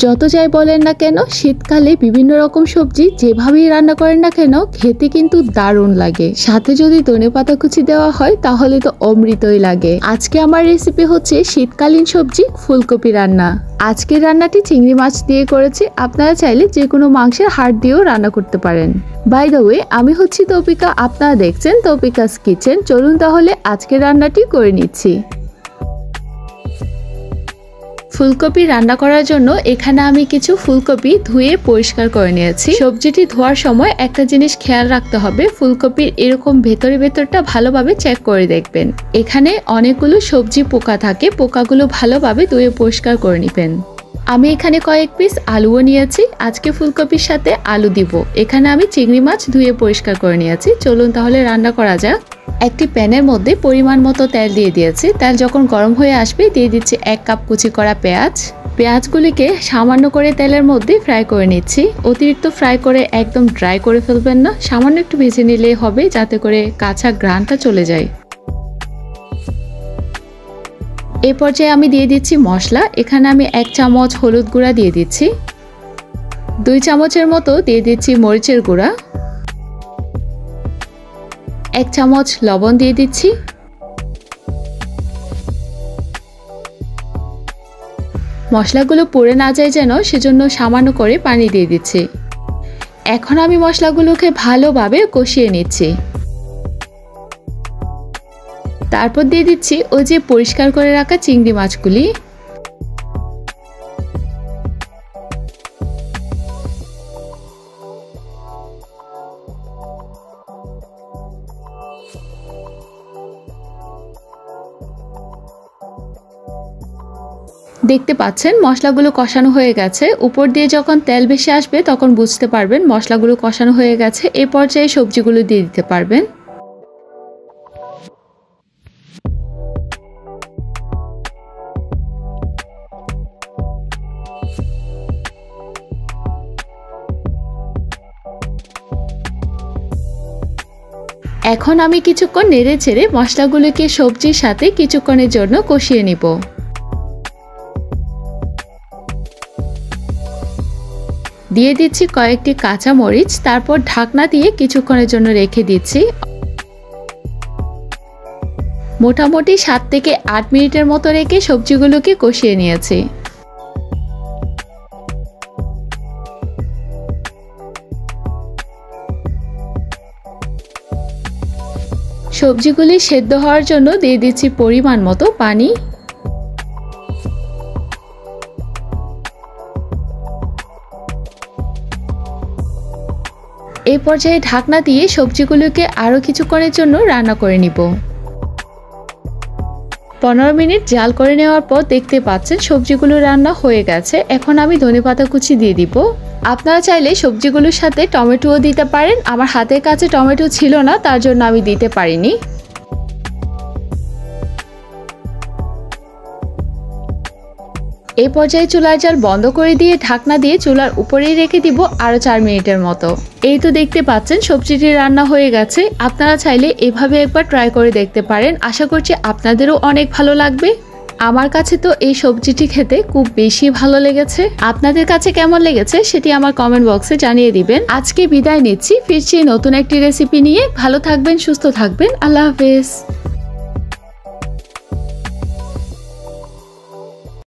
যত যাই বলেন না কেন, শীতকালে বিভিন্ন রকম সবজি যেভাবেই রান্না করেন না কেন খেতে কিন্তু দারুণ লাগে। সাথে যদি ধনেপাতা কুচি দেওয়া হয় তাহলে তো অমৃতই লাগে। আজকে আমার রেসিপি হচ্ছে শীতকালীন সবজি ফুলকপি রান্না। আজকের রান্নাটি চিংড়ি মাছ দিয়ে করেছি। আপনারা চাইলে যে কোনো মাংসের হাড় দিয়েও রান্না করতে পারেন। বাই দ্য ওয়ে, আমি হচ্ছি তৌপিকা, আপনারা দেখছেন তৌপিকাস কিচেন। চলুন তাহলে আজকের রান্নাটি করে নিচ্ছি। ফুলকপি রান্না করার জন্য এখানে আমি কিছু ফুলকপি ধুয়ে পরিষ্কার করে নিয়েছি। সবজিটি ধোয়ার সময় একটা জিনিস খেয়াল রাখতে হবে, ফুলকপির এরকম ভেতরটা ভালোভাবে চেক করে দেখবেন। এখানে অনেকগুলো সবজি পোকা থাকে, পোকাগুলো ভালোভাবে ধুয়ে পরিষ্কার করে নেবেন। আমি এখানে কয়েক পিস আলুও নিয়েছি। আজকে ফুলকপির সাথে আলু দিব। এখানে আমি চিংড়ি মাছ ধুয়ে পরিষ্কার করে নিয়েছি। চলুন তাহলে রান্না করা যাক। একটি প্যানের মধ্যে পরিমাণ মতো তেল দিয়ে দিয়েছি। তেল যখন গরম হয়ে আসবে দিয়ে দিচ্ছি 1 কাপ কুচি করা পেঁয়াজ। পেঁয়াজগুলিকে সামান্য করে তেলের মধ্যে ফ্রাই করে নিচ্ছি। অতিরিক্ত ফ্রাই করে একদম ড্রাই করে ফেলবেন না, সামান্য একটু ভেজে নিলেই হবে, যাতে করে কাঁচা ঘ্রাণটা চলে যায়। এই পর্যায়ে আমি দিয়ে দিচ্ছি মশলা। এখানে আমি 1 চামচ হলুদ গুঁড়া দিয়ে দিচ্ছি, 2 চামচের মতো দিয়ে দিচ্ছি মরিচের গুঁড়া, 1 চামচ লবণ দিয়ে দিচ্ছি, মশলাগুলো পুড়ে না যায় যেন, সেজন্য সামান্য করে পানি দিয়ে দিচ্ছি। এখন আমি মশলাগুলোকে ভালোভাবে কষিয়ে নিচ্ছি। তারপর দিয়ে দিচ্ছি ওই যে পরিষ্কার করে রাখা চিংড়ি মাছগুলি। দেখতে পাচ্ছেন মশলাগুলো কষানো হয়ে গেছে। উপর দিয়ে যখন তেল বেশি আসবে তখন বুঝতে পারবেন মশলাগুলো কষানো হয়ে গেছে। এই পর্যায়ে সবজিগুলো দিয়ে দিতে পারবেন। এখন আমি কিছুক্ষণ নেড়ে ছেড়ে মশলাগুলোকে সবজির সাথে কিছুক্ষণের জন্য কষিয়ে নিব। দিয়ে দিচ্ছি কয়েকটি কাঁচা মরিচ, তারপর ঢাকনা দিয়ে কিছুক্ষণের জন্য রেখে দিচ্ছি। মোটামুটি 7 থেকে 8 মিনিটের মতো রেখে সবজিগুলোকে কষিয়ে নিয়েছি। সবজিগুলি সেদ্ধ হওয়ার জন্য দিয়ে দিচ্ছি পরিমাণ মতো পানি। এই পর্যায়ে ঢাকনা দিয়ে সবজিগুলোকে আরও কিছুক্ষণের জন্য রান্না করে নিব। 15 মিনিট জাল করে নেওয়ার পর দেখতে পাচ্ছেন সবজিগুলো রান্না হয়ে গেছে। এখন আমি ধনেপাতা কুচি দিয়ে দিব। আপনারা চাইলে সবজিগুলোর সাথে টমেটোও দিতে পারেন। আমার হাতের কাছে টমেটো ছিল না, তার জন্য আমি দিতে পারিনি। এই পর্যায়ে চুলার জাল বন্ধ করে দিয়ে ঢাকনা দিয়ে চুলার উপরেই রেখে দিব আরও 4 মিনিটের মতো। এই তো দেখতে পাচ্ছেন সবজিটি রান্না হয়ে গেছে। আপনারা চাইলে এভাবে একবার ট্রাই করে দেখতে পারেন। আশা করছি আপনাদেরও অনেক ভালো লাগবে। আমার কাছে তো এই সবজিটি খেতে খুব বেশি ভালো লেগেছে। আপনাদের কাছে কেমন লেগেছে সেটি আমার কমেন্ট বক্সে জানিয়ে দিবেন। আজকে বিদায় নিচ্ছি, ফিরছি নতুন একটি রেসিপি নিয়ে। ভালো থাকবেন, সুস্থ থাকবেন। আল্লাহ হাফেজ।